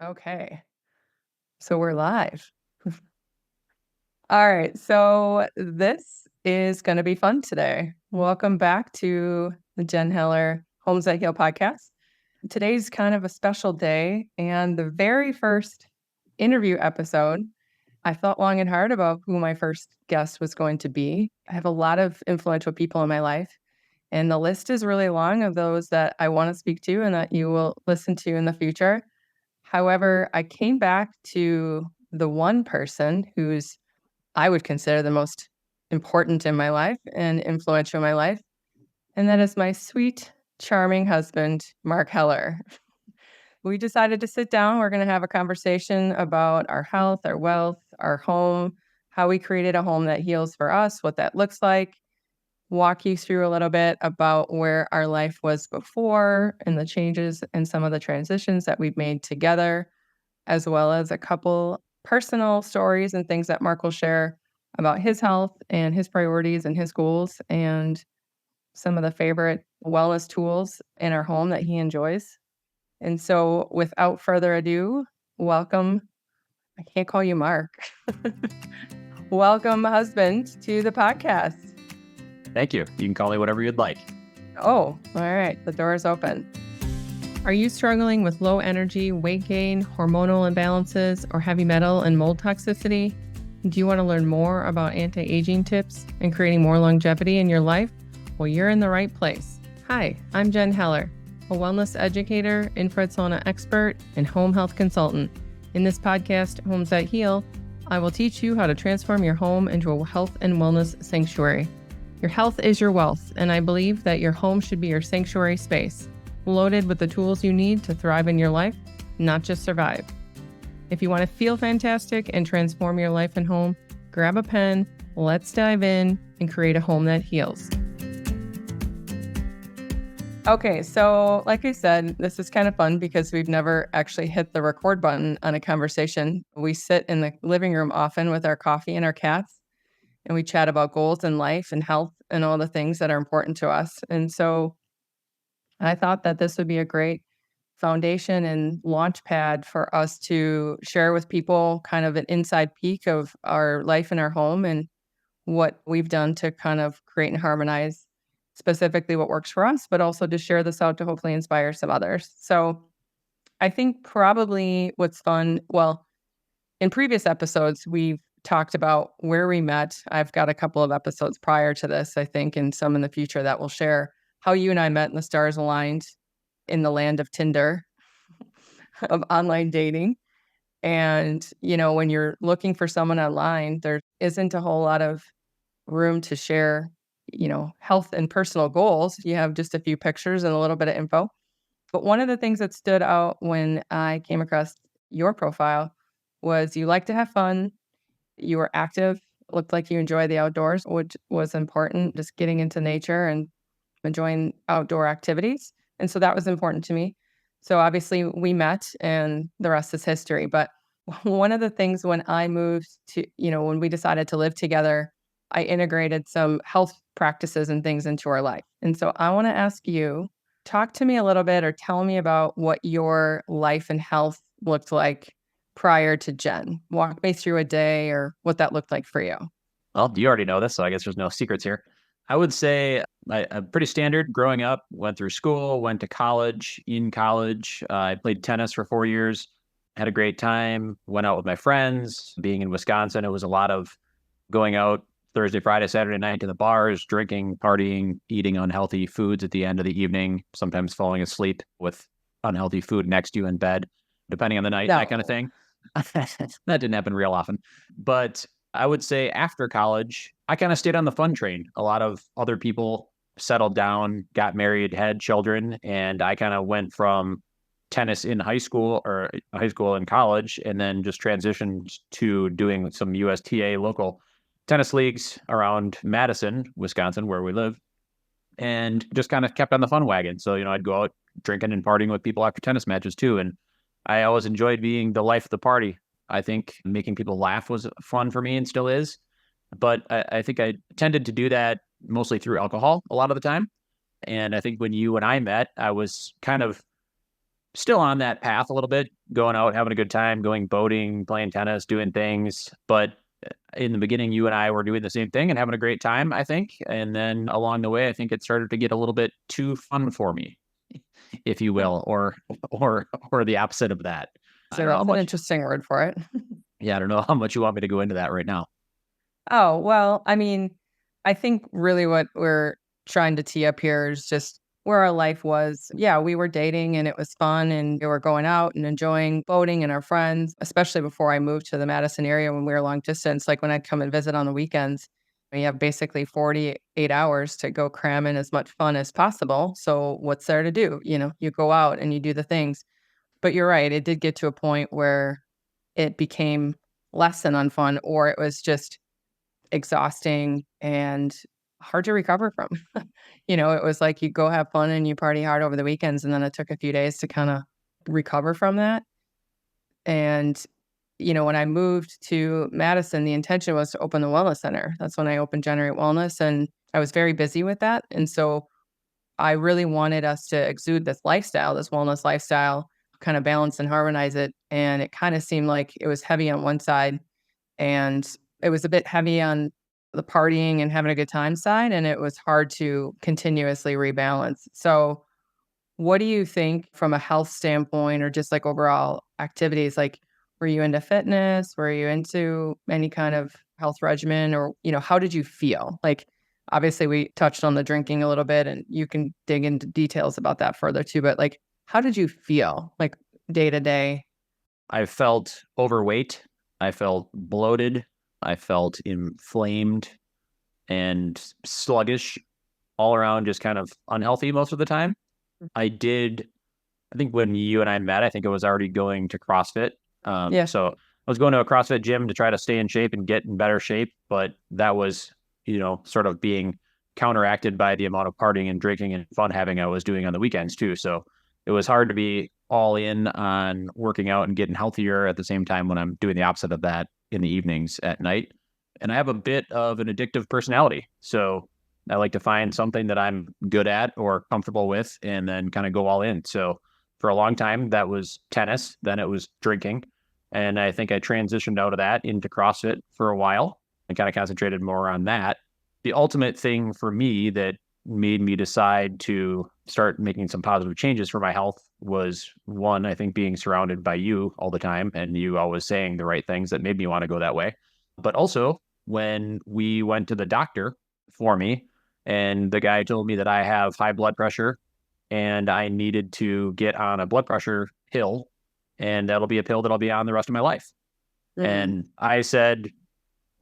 Okay, so we're live. All right, so this is going to be fun today. Welcome back to the Jen Heller Homes That Heal podcast. Today's kind of a special day and the very first interview episode. I thought long and hard about who my first guest was going to be. I have a lot of influential people in my life, and the list is really long of those that I want to speak to and that you will listen to in the future. However, I came back to the one person who's I would consider the most important in my life and influential in my life, and that is my sweet, charming husband, Mark Heller. We decided to sit down. We're going to have a conversation about our health, our wealth, our home, how we created a home that heals for us, what that looks like, walk you through a little bit about where our life was before and the changes and some of the transitions that we've made together, as well as a couple personal stories and things that Mark will share about his health and his priorities and his goals and some of the favorite wellness tools in our home that he enjoys. And so without further ado, welcome. I can't call you Mark. Welcome, husband, to the podcast. Thank you. You can call me whatever you'd like. Oh, all right. The door is open. Are you struggling with low energy, weight gain, hormonal imbalances, or heavy metal and mold toxicity? Do you want to learn more about anti-aging tips and creating more longevity in your life? Well, you're in the right place. Hi, I'm Jen Heller, a wellness educator, infrared sauna expert, and home health consultant. In this podcast, Homes That Heal, I will teach you how to transform your home into a health and wellness sanctuary. Your health is your wealth, and I believe that your home should be your sanctuary space, loaded with the tools you need to thrive in your life, not just survive. If you want to feel fantastic and transform your life and home, grab a pen, let's dive in and create a home that heals. Okay, so like I said, this is kind of fun because we've never actually hit the record button on a conversation. We sit in the living room often with our coffee and our cats, and we chat about goals in life and health and all the things that are important to us. And so I thought that this would be a great foundation and launch pad for us to share with people kind of an inside peek of our life in our home and what we've done to kind of create and harmonize specifically what works for us, but also to share this out to hopefully inspire some others. So I think probably what's fun, well, in previous episodes, we've talked about where we met. I've got a couple of episodes prior to this, I think, and some in the future that will share how you and I met and the stars aligned in the land of Tinder, of online dating. And, when you're looking for someone online, there isn't a whole lot of room to share, health and personal goals. You have just a few pictures and a little bit of info. But one of the things that stood out when I came across your profile was you like to have fun, you were active, looked like you enjoy the outdoors, which was important, just getting into nature and enjoying outdoor activities. And so that was important to me. So obviously we met and the rest is history. But one of the things when I moved to, when we decided to live together, I integrated some health practices and things into our life. And so I want to ask you, talk to me a little bit or tell me about what your life and health looked like prior to Jen. Walk me through a day or what that looked like for you. Well, you already know this, so I guess there's no secrets here. I would say I'm pretty standard growing up, went through school, went to college. In college, I played tennis for 4 years, had a great time, went out with my friends. Being in Wisconsin, it was a lot of going out Thursday, Friday, Saturday night to the bars, drinking, partying, eating unhealthy foods at the end of the evening, sometimes falling asleep with unhealthy food next to you in bed, depending on the night, that kind of No. thing. That didn't happen real often. But I would say after college, I kind of stayed on the fun train. A lot of other people settled down, got married, had children, and I kind of went from tennis in high school and college, and then just transitioned to doing some USTA local tennis leagues around Madison, Wisconsin, where we live, and just kind of kept on the fun wagon. So, I'd go out drinking and partying with people after tennis matches too. And I always enjoyed being the life of the party. I think making people laugh was fun for me and still is. But I think I tended to do that mostly through alcohol a lot of the time. And I think when you and I met, I was kind of still on that path a little bit, going out, having a good time, going boating, playing tennis, doing things. But in the beginning, you and I were doing the same thing and having a great time, I think. And then along the way, I think it started to get a little bit too fun for me, if you will, or the opposite of that. I So don't know how that's an much. interesting word for it. Yeah, I don't know how much you want me to go into that right now. Oh, well, I mean, I think really what we're trying to tee up here is just where our life was. Yeah, we were dating and it was fun and we were going out and enjoying boating and our friends, especially before I moved to the Madison area when we were long distance. Like when I'd come and visit on the weekends, we have basically 48 hours to go cram in as much fun as possible. So what's there to do? You go out and you do the things. But you're right, it did get to a point where it became less than unfun, or it was just exhausting and hard to recover from. It was like you go have fun and you party hard over the weekends, and then it took a few days to kind of recover from that. And, when I moved to Madison, the intention was to open the wellness center. That's when I opened Generate Wellness, and I was very busy with that. And so I really wanted us to exude this lifestyle, this wellness lifestyle, kind of balance and harmonize it. And it kind of seemed like it was heavy on one side and it was a bit heavy on the partying and having a good time side, and it was hard to continuously rebalance. So, what do you think from a health standpoint or just like overall activities? Like, were you into fitness? Were you into any kind of health regimen or, how did you feel? Like, obviously, we touched on the drinking a little bit and you can dig into details about that further too. But like, how did you feel like day to day? I felt overweight. I felt bloated. I felt inflamed and sluggish, all around just kind of unhealthy most of the time. I think when you and I met, I think I was already going to CrossFit. Yeah. So I was going to a CrossFit gym to try to stay in shape and get in better shape, but that was, sort of being counteracted by the amount of partying and drinking and fun having I was doing on the weekends too. So it was hard to be all in on working out and getting healthier at the same time when I'm doing the opposite of that in the evenings at night. And I have a bit of an addictive personality. So I like to find something that I'm good at or comfortable with and then kind of go all in. So for a long time, that was tennis. Then it was drinking. And I think I transitioned out of that into CrossFit for a while and kind of concentrated more on that. The ultimate thing for me that made me decide to start making some positive changes for my health was one, I think being surrounded by you all the time and you always saying the right things that made me want to go that way. But also when we went to the doctor for me and the guy told me that I have high blood pressure and I needed to get on a blood pressure pill and that'll be a pill that I'll be on the rest of my life. And I said,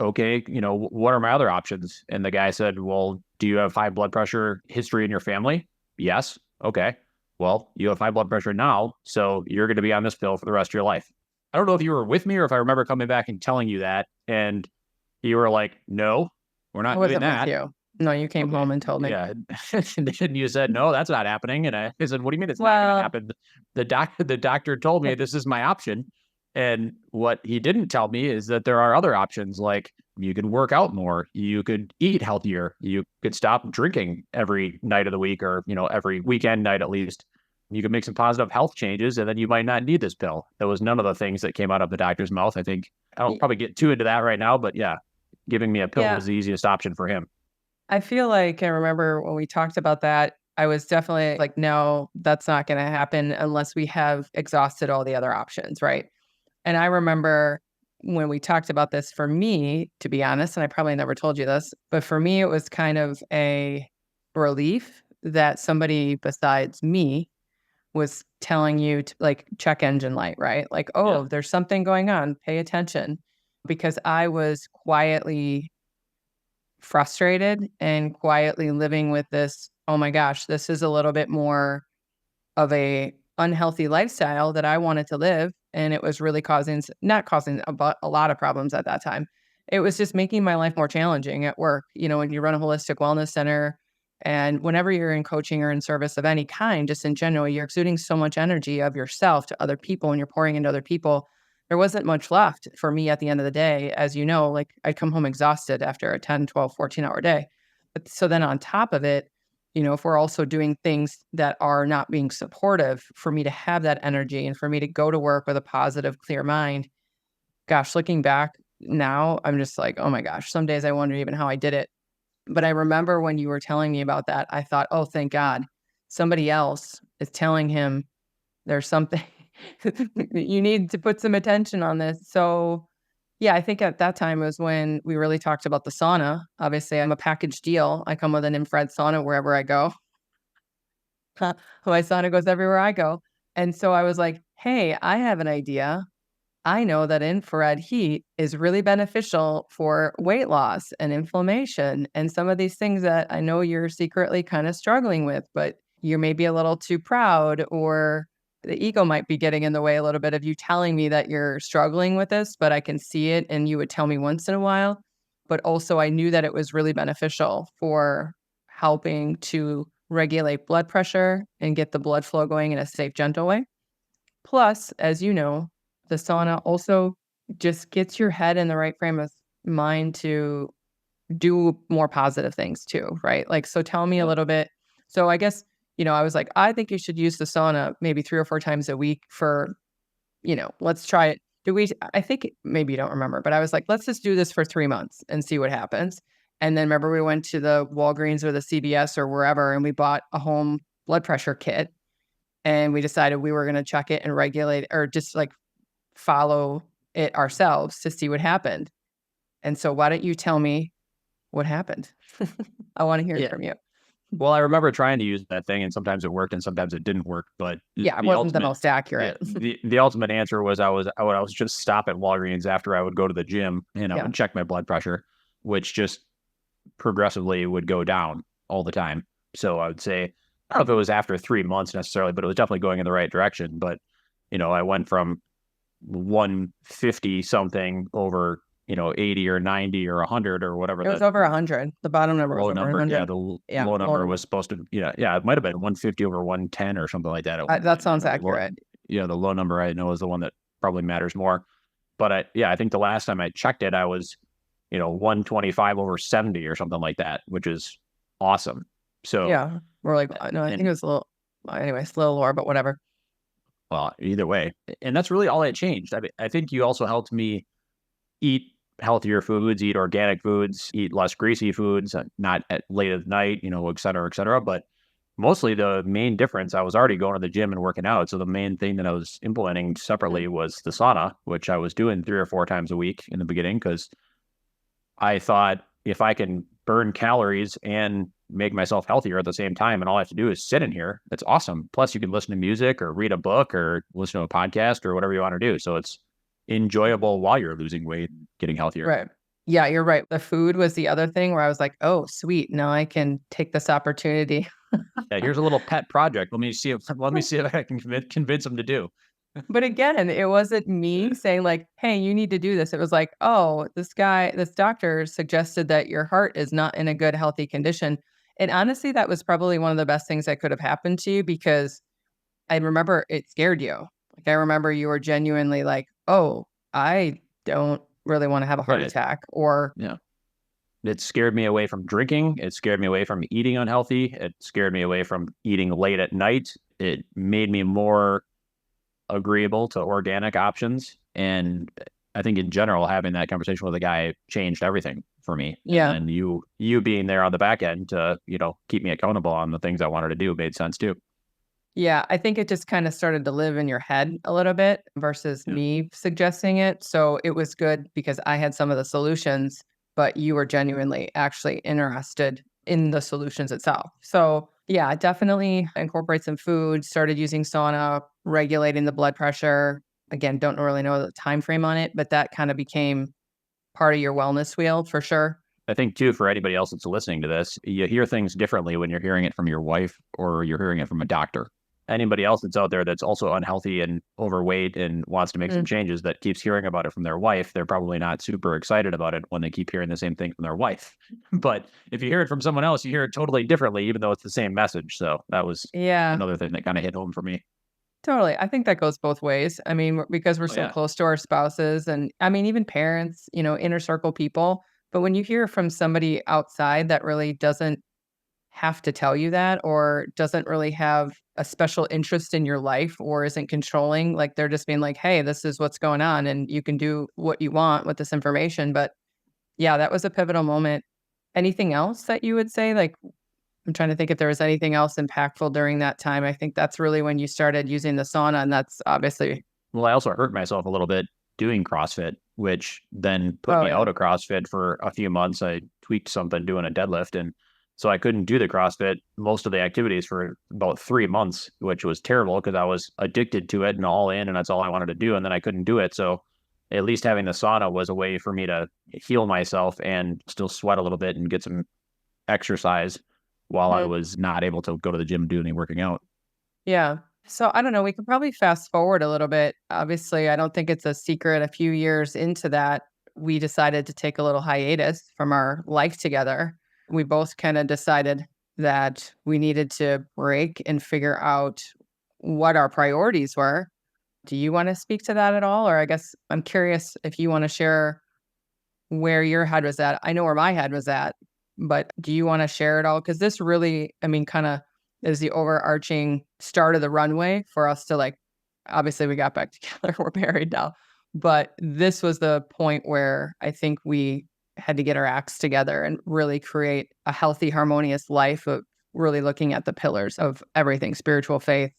okay, what are my other options? And the guy said, well, do you have high blood pressure history in your family? Yes. Okay. Well, you have high blood pressure now, so you're going to be on this pill for the rest of your life. I don't know if you were with me or if I remember coming back and telling you that. And you were like, no, we're I not doing wasn't with that. you. No, you came Okay. home and told me. Yeah. And then you said, no, that's not happening. And I said, what do you mean it's not going to happen? The doctor told me this is my option. And what he didn't tell me is that there are other options, like you could work out more, you could eat healthier, you could stop drinking every night of the week or, every weekend night at least. You could make some positive health changes and then you might not need this pill. That was none of the things that came out of the doctor's mouth. I think I don't probably get too into that right now, but yeah, giving me a pill Yeah, was the easiest option for him. I feel like I remember when we talked about that, I was definitely like, no, that's not going to happen unless we have exhausted all the other options, right? And I remember when we talked about this for me, to be honest, and I probably never told you this, but for me, it was kind of a relief that somebody besides me was telling you to like check engine light, right? Like, Yeah. oh, there's something going on, pay attention. Because I was quietly frustrated and quietly living with this, oh my gosh, this is a little bit more of a unhealthy lifestyle that I wanted to live. And it was really not causing a lot of problems at that time. It was just making my life more challenging at work. When you run a holistic wellness center and whenever you're in coaching or in service of any kind, just in general, you're exuding so much energy of yourself to other people and you're pouring into other people. There wasn't much left for me at the end of the day. As you know, like I'd come home exhausted after a 10, 12, 14-hour day. But so then on top of it, if we're also doing things that are not being supportive for me to have that energy and for me to go to work with a positive, clear mind, gosh, looking back now, I'm just like, oh my gosh, some days I wonder even how I did it. But I remember when you were telling me about that, I thought, oh, thank God, somebody else is telling him there's something you need to put some attention on this. So yeah, I think at that time was when we really talked about the sauna. Obviously, I'm a package deal. I come with an infrared sauna wherever I go. My sauna goes everywhere I go. And so I was like, hey, I have an idea. I know that infrared heat is really beneficial for weight loss and inflammation and some of these things that I know you're secretly kind of struggling with, but you're maybe a little too proud, or the ego might be getting in the way a little bit of you telling me that you're struggling with this, but I can see it and you would tell me once in a while. But also I knew that it was really beneficial for helping to regulate blood pressure and get the blood flow going in a safe, gentle way. Plus, as you know, the sauna also just gets your head in the right frame of mind to do more positive things too, right? Like, so tell me a little bit. So I guess, I was like, I think you should use the sauna maybe 3 or 4 times a week for, let's try it. I think maybe you don't remember, but I was like, let's just do this for 3 months and see what happens. And then remember we went to the Walgreens or the CVS or wherever, and we bought a home blood pressure kit, and we decided we were going to check it and regulate, or just like follow it ourselves to see what happened. And so why don't you tell me what happened? I want to hear it from you. Well, I remember trying to use that thing, and sometimes it worked and sometimes it didn't work. But yeah, it wasn't the most accurate. The ultimate answer was I would just stop at Walgreens after I would go to the gym and I would check my blood pressure, which just progressively would go down all the time. So I would say, I don't know if it was after 3 months necessarily, but it was definitely going in the right direction. But, I went from 150 something over 80 or 90 or 100 or whatever. It was over 100. The bottom number was over 100. Yeah, the low number was supposed to, it might have been 150 over 110 or something like that. That sounds accurate. The low number I know is the one that probably matters more. But I think the last time I checked it, I was, 125 over 70 or something like that, which is awesome. So yeah, we're like, no, I think it was a little, anyway, it's a little lower, but whatever. Well, either way. And that's really all that changed. I think you also helped me eat healthier foods, eat organic foods, eat less greasy foods, not at late at night, et cetera, et cetera. But mostly the main difference, I was already going to the gym and working out. So the main thing that I was implementing separately was the sauna, which I was doing 3 or 4 times a week in the beginning, because I thought if I can burn calories and make myself healthier at the same time, and all I have to do is sit in here, that's awesome. Plus you can listen to music or read a book or listen to a podcast or whatever you want to do. So it's enjoyable while you're losing weight, getting healthier. Right. Yeah, you're right. The food was the other thing where I was like, oh, sweet. Now I can take this opportunity. Yeah, here's a little pet project. Let me see if I can convince them to do. But again, it wasn't me saying like, hey, you need to do this. It was like, oh, this doctor suggested that your heart is not in a good, healthy condition. And honestly, that was probably one of the best things that could have happened to you, because I remember it scared you. Like, I remember you were genuinely like, oh, I don't really want to have a heart attack, or it scared me away from drinking. It scared me away from eating unhealthy. It scared me away from eating late at night. It made me more agreeable to organic options. And I think in general, having that conversation with a guy changed everything for me. Yeah. And you being there on the back end to, keep me accountable on the things I wanted to do made sense too. Yeah, I think it just kind of started to live in your head a little bit versus me suggesting it. So it was good because I had some of the solutions, but you were genuinely actually interested in the solutions itself. So yeah, definitely incorporate some food, started using sauna, regulating the blood pressure. Again, don't really know the time frame on it, but that kind of became part of your wellness wheel for sure. I think too, for anybody else that's listening to this, you hear things differently when you're hearing it from your wife or you're hearing it from a doctor. Anybody else that's out there that's also unhealthy and overweight and wants to make some changes that keeps hearing about it from their wife, they're probably not super excited about it when they keep hearing the same thing from their wife. But if you hear it from someone else, you hear it totally differently, even though it's the same message. So that was another thing that kind of hit home for me. Totally. I think that goes both ways. I mean, because we're so close to our spouses, and I mean, even parents, inner circle people. But when you hear from somebody outside that really doesn't have to tell you that, or doesn't really have a special interest in your life, or isn't controlling. Like they're just being like, hey, this is what's going on and you can do what you want with this information. But yeah, that was a pivotal moment. Anything else that you would say? Like, I'm trying to think if there was anything else impactful during that time. I think that's really when you started using the sauna, and that's obviously. Well, I also hurt myself a little bit doing CrossFit, which then put Oh me yeah. out of CrossFit for a few months. I tweaked something doing a deadlift. And so I couldn't do the CrossFit, most of the activities for about 3 months, which was terrible because I was addicted to it and all in, and that's all I wanted to do. And then I couldn't do it. So at least having the sauna was a way for me to heal myself and still sweat a little bit and get some exercise while I Mhm. was not able to go to the gym and do any working out. Yeah. So I don't know. We could probably fast forward a little bit. Obviously, I don't think it's a secret. A few years into that, we decided to take a little hiatus from our life together. We both kind of decided that we needed to break and figure out what our priorities were. Do you want to speak to that at all? Or I guess I'm curious if you want to share where your head was at. I know where my head was at, but do you want to share it all? Because this really, I mean, kind of is the overarching start of the runway for us to like, obviously we got back together, we're married now, but this was the point where I think we had to get our acts together and really create a healthy, harmonious life of really looking at the pillars of everything: spiritual, faith,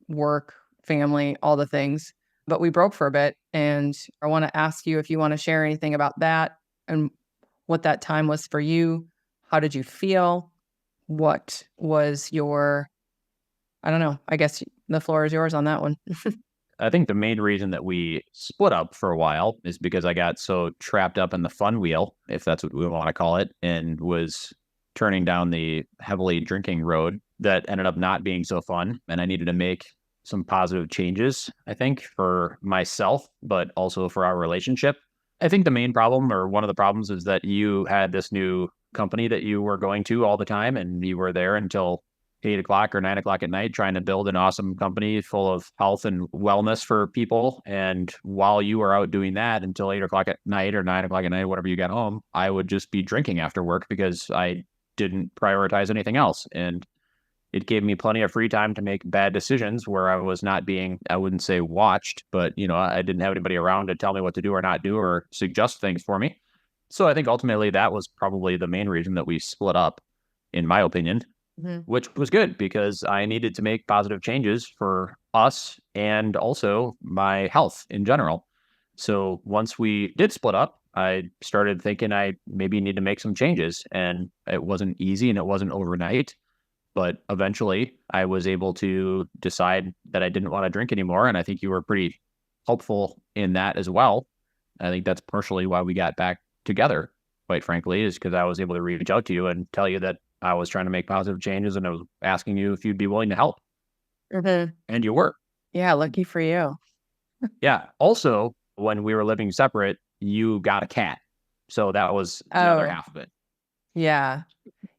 work, family, all the things. But we broke for a bit. And I want to ask you if you want to share anything about that and what that time was for you. How did you feel? What was your, I don't know, I guess the floor is yours on that one. I think the main reason that we split up for a while is because I got so trapped up in the fun wheel, if that's what we want to call it, and was turning down the heavily drinking road that ended up not being so fun. And I needed to make some positive changes, I think, for myself, but also for our relationship. I think the main problem, or one of the problems, is that you had this new company that you were going to all the time, and you were there until 8 o'clock or 9 o'clock at night trying to build an awesome company full of health and wellness for people. And while you were out doing that until 8 o'clock at night or 9 o'clock at night, whatever you got home, I would just be drinking after work because I didn't prioritize anything else. And it gave me plenty of free time to make bad decisions where I was not being, I wouldn't say watched, but I didn't have anybody around to tell me what to do or not do or suggest things for me. So I think ultimately that was probably the main reason that we split up, in my opinion, Mhm. which was good because I needed to make positive changes for us and also my health in general. So once we did split up, I started thinking I maybe need to make some changes. And it wasn't easy and it wasn't overnight. But eventually I was able to decide that I didn't want to drink anymore. And I think you were pretty helpful in that as well. I think that's partially why we got back together, quite frankly, is because I was able to reach out to you and tell you that I was trying to make positive changes and I was asking you if you'd be willing to help. Mhm. And you were. Yeah, lucky for you. Yeah. Also, when we were living separate, you got a cat. So that was the other Oh, half of it. yeah.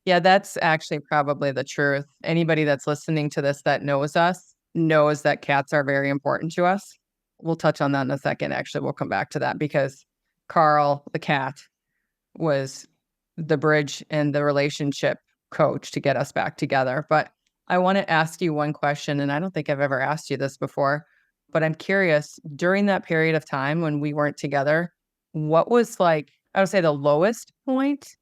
Yeah, that's actually probably the truth. Anybody that's listening to this that knows us knows that cats are very important to us. We'll touch on that in a second. Actually, we'll come back to that because Carl, the cat, was the bridge and the relationship coach to get us back together. But I want to ask you one question, and I don't think I've ever asked you this before, but I'm curious during that period of time when we weren't together, what was like, I would say the lowest point,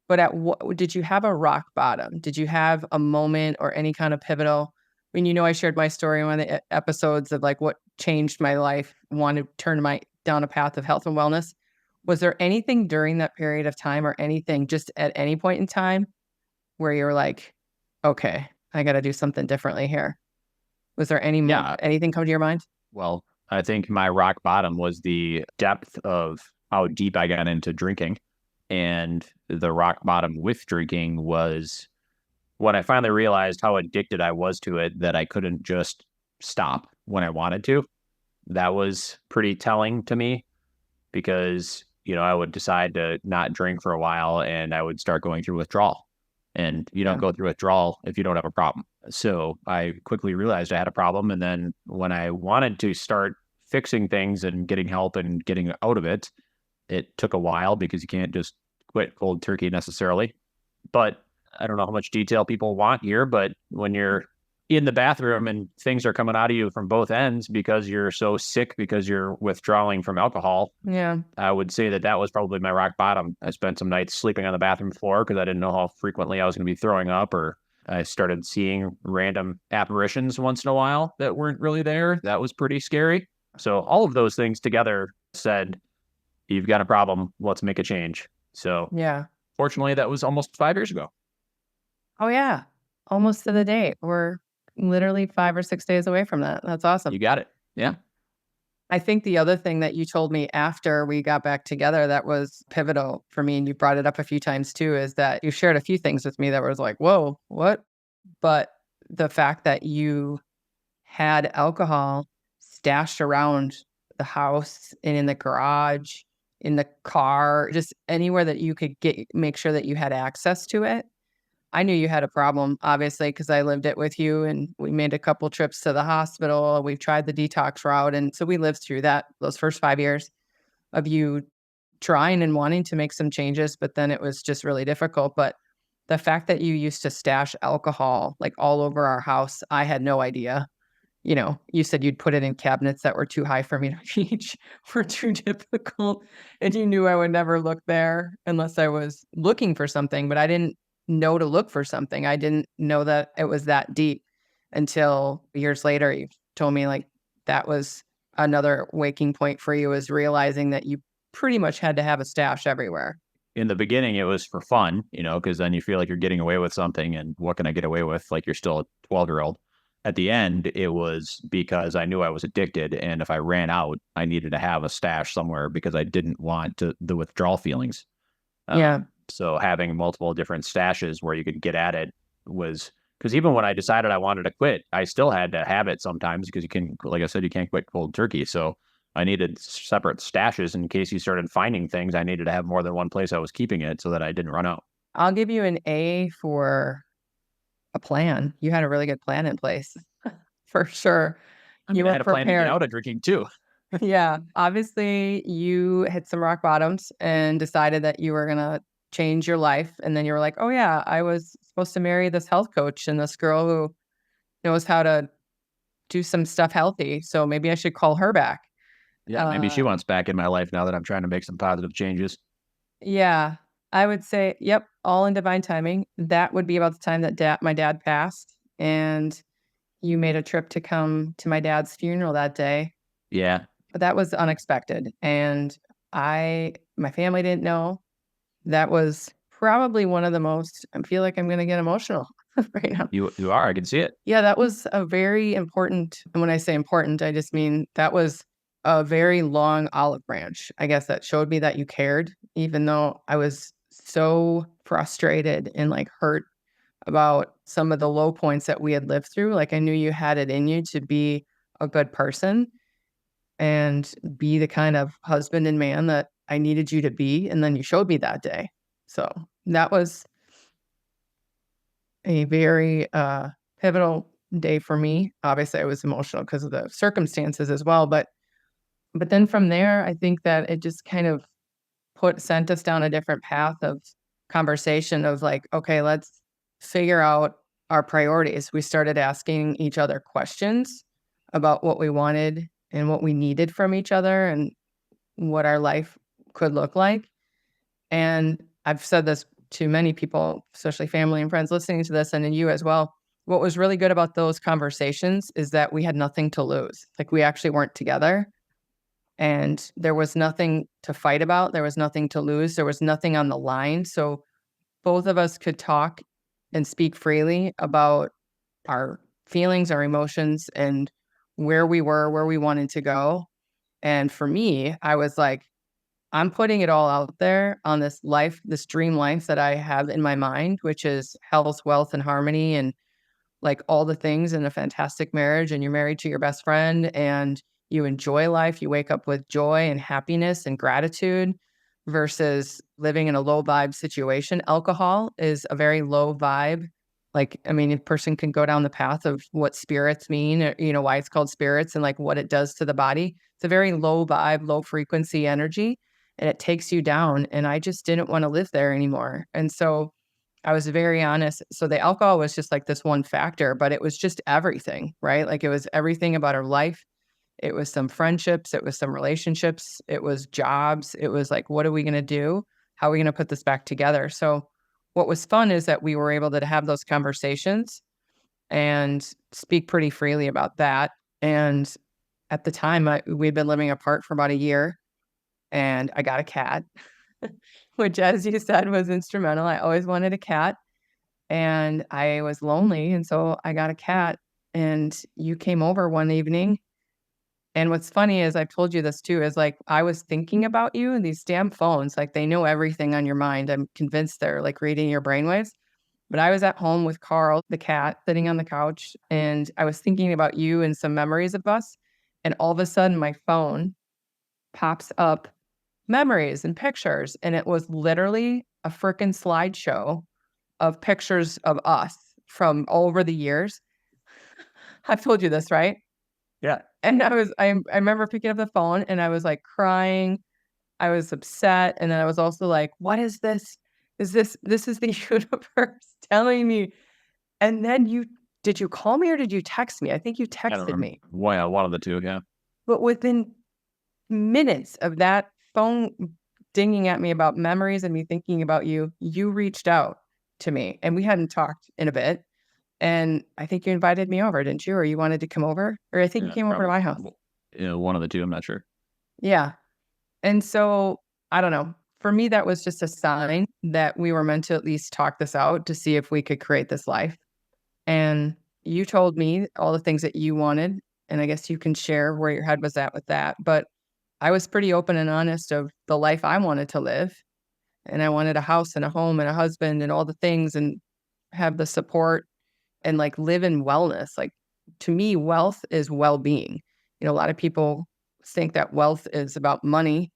but at what did you have a rock bottom? Did you have a moment or any kind of pivotal? I mean, I shared my story in one of the episodes of like what changed my life, wanted to turn my down a path of health and wellness. Was there anything during that period of time or anything just at any point in time where you were like, okay, I got to do something differently here? Was there Yeah. anything come to your mind? Well, I think my rock bottom was the depth of how deep I got into drinking. And the rock bottom with drinking was when I finally realized how addicted I was to it, that I couldn't just stop when I wanted to. That was pretty telling to me because, I would decide to not drink for a while and I would start going through withdrawal. And you don't Yeah. go through withdrawal if you don't have a problem. So I quickly realized I had a problem. And then when I wanted to start fixing things and getting help and getting out of it took a while because you can't just quit cold turkey necessarily. But I don't know how much detail people want here, but when you're in the bathroom and things are coming out of you from both ends because you're so sick because you're withdrawing from alcohol, Yeah. I would say that that was probably my rock bottom. I spent some nights sleeping on the bathroom floor because I didn't know how frequently I was going to be throwing up, or I started seeing random apparitions once in a while that weren't really there. That was pretty scary. So all of those things together said, you've got a problem. Let's make a change. So Yeah. fortunately, that was almost 5 years ago. Oh, yeah. Almost to the day. We're literally 5 or 6 days away from that. That's awesome. You got it. Yeah. I think the other thing that you told me after we got back together that was pivotal for me, and you brought it up a few times too, is that you shared a few things with me that was like, whoa, what? But the fact that you had alcohol stashed around the house and in the garage, in the car, just anywhere that you could make sure that you had access to it. I knew you had a problem, obviously, because I lived it with you and we made a couple trips to the hospital. We've tried the detox route. And so we lived through that, those first 5 years of you trying and wanting to make some changes, but then it was just really difficult. But the fact that you used to stash alcohol like all over our house, I had no idea. You said you'd put it in cabinets that were too high for me to reach, were too difficult. And you knew I would never look there unless I was looking for something, but I didn't know to look for something. I didn't know that it was that deep until years later. You told me like that was another waking point for you, is realizing that you pretty much had to have a stash everywhere. In the beginning, it was for fun, because then you feel like you're getting away with something, and what can I get away with? Like you're still a 12-year-old. At the end, it was because I knew I was addicted. And if I ran out, I needed to have a stash somewhere because I didn't want the withdrawal feelings. Yeah. So having multiple different stashes where you could get at it was, because even when I decided I wanted to quit, I still had to have it sometimes because like I said, you can't quit cold turkey. So I needed separate stashes in case you started finding things. I needed to have more than one place I was keeping it so that I didn't run out. I'll give you an A for a plan. You had a really good plan in place for sure. I You mean, I were had a plan to get prepared. out of drinking too. Yeah. Obviously, you hit some rock bottoms and decided that you were going to change your life. And then you were like, oh, yeah, I was supposed to marry this health coach and this girl who knows how to do some stuff healthy. So maybe I should call her back. Yeah, maybe she Uh, wants back in my life now that I'm trying to make some positive changes. yeah. I would say, yep, all in divine timing. That would be about the time that my dad passed. And you made a trip to come to my dad's funeral that day. Yeah. But that was unexpected. And my family didn't know. That was probably one of the most. I feel like I'm gonna get emotional right now. You are. I can see it. Yeah, that was a very important, and when I say important, I just mean that was a very long olive branch, I guess, that showed me that you cared, even though I was so frustrated and, like, hurt about some of the low points that we had lived through. Like, I knew you had it in you to be a good person and be the kind of husband and man that I needed you to be, and then you showed me that day. So, that was a very, pivotal day for me. Obviously, I was emotional because of the circumstances as well, but then from there, I think that it just kind of sent us down a different path of conversation of like, "Okay, let's figure out our priorities." We started asking each other questions about what we wanted and what we needed from each other and what our life could look like. And I've said this to many people, especially family and friends listening to this, and in you as well. What was really good about those conversations is that we had nothing to lose. Like we actually weren't together and there was nothing to fight about. There was nothing to lose. There was nothing on the line. So both of us could talk and speak freely about our feelings, our emotions, and where we were, where we wanted to go. And for me, I was like, I'm putting it all out there on this life, this dream life that I have in my mind, which is health, wealth, and harmony, and like all the things in a fantastic marriage. And you're married to your best friend and you enjoy life. You wake up with joy and happiness and gratitude versus living in a low vibe situation. Alcohol is a very low vibe. Like, I mean, a person can go down the path of what spirits mean, or, why it's called spirits and like what it does to the body. It's a very low vibe, low frequency energy, and it takes you down. And I just didn't want to live there anymore. And so I was very honest. So the alcohol was just like this one factor, but it was just everything, right? Like it was everything about our life. It was some friendships, it was some relationships, it was jobs. It was like, what are we going to do? How are we going to put this back together? So what was fun is that we were able to have those conversations and speak pretty freely about that. And at the time, we'd been living apart for about a year, and I got a cat, which, as you said, was instrumental. I always wanted a cat, and I was lonely, and so I got a cat. And you came over one evening, and what's funny is I've told you this too, is like I was thinking about you, and these damn phones, like they know everything on your mind. I'm convinced they're like reading your brainwaves. But I was at home with Carl, the cat, sitting on the couch, and I was thinking about you and some memories of us. And all of a sudden, my phone pops up memories and pictures. And it was literally a freaking slideshow of pictures of us from all over the years. I've told you this, right? Yeah. And I remember picking up the phone and I was like crying. I was upset. And then I was also like, what is this? This is the universe telling me. And then did you call me or did you text me? I think you I don't texted remember. me. One of the two. Yeah. But within minutes of that phone dinging at me about memories and me thinking about you, you reached out to me and we hadn't talked in a bit. And I think you invited me over, didn't you? Or you wanted to come over? Or I think you Yeah. came over to Probably. my house. One of the two. I'm not sure. Yeah. And so I don't know. For me, that was just a sign that we were meant to at least talk this out to see if we could create this life. And you told me all the things that you wanted. And I guess you can share where your head was at with that. But I was pretty open and honest of the life I wanted to live. And I wanted a house and a home and a husband and all the things and have the support and like live in wellness. Like to me, wealth is well-being. You know, a lot of people think that wealth is about money,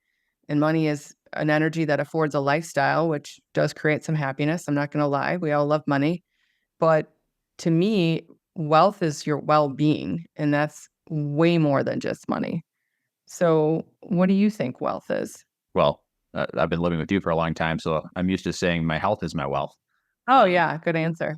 and money is an energy that affords a lifestyle, which does create some happiness. I'm not going to lie. We all love money. But to me, wealth is your well-being, and that's way more than just money. So what do you think wealth is? Well, I've been living with you for a long time, so I'm used to saying my health is my wealth. Oh, Um, yeah, good answer.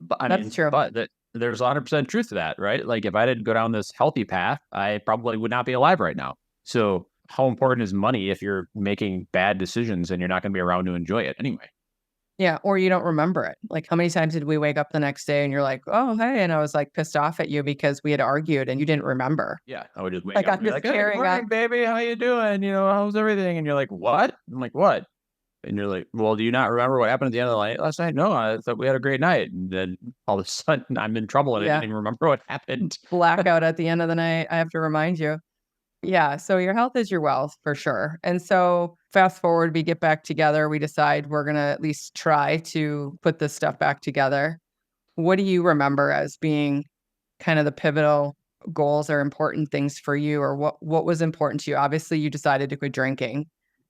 but I That's mean, true. but there's 100% truth to that, right? Like if I didn't go down this healthy path, I probably would not be alive right now. So how important is money if you're making bad decisions and you're not going to be around to enjoy it anyway? Yeah, or you don't remember it. Like, how many times did we wake up the next day and you're like, "Oh, hey," and I was, like, pissed off at you because we had argued and you didn't remember. Yeah, I would just wake Like, up I'm and be just like, "Hey, good carrying on. morning, baby. How you doing? How's everything?" And you're like, "What?" I'm like, "What?" And you're like, "Well, do you not remember what happened at the end of the night last night?" "No, I thought we had a great night." And then all of a sudden, I'm in trouble and I didn't Yeah, even remember what happened. blackout at the end of the night, I have to remind you. Yeah, so your health is your wealth for sure. And so fast forward, we get back together, we decide we're gonna at least try to put this stuff back together. What do you remember as being kind of the pivotal goals or important things for you, or what was important to you? Obviously, you decided to quit drinking,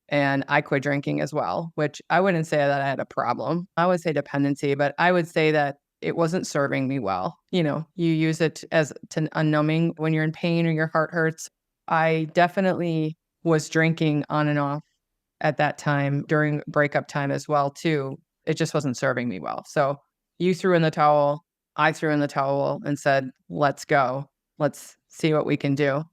and I quit drinking as well, which I wouldn't say that I had a problem. I would say dependency, but I would say that it wasn't serving me well. You know, you use it as to unnumbing when you're in pain or your heart hurts. I definitely was drinking on and off at that time during breakup time as well too. It just wasn't serving me well. So you threw in the towel, I threw in the towel and said, "Let's go. Let's see what we can do."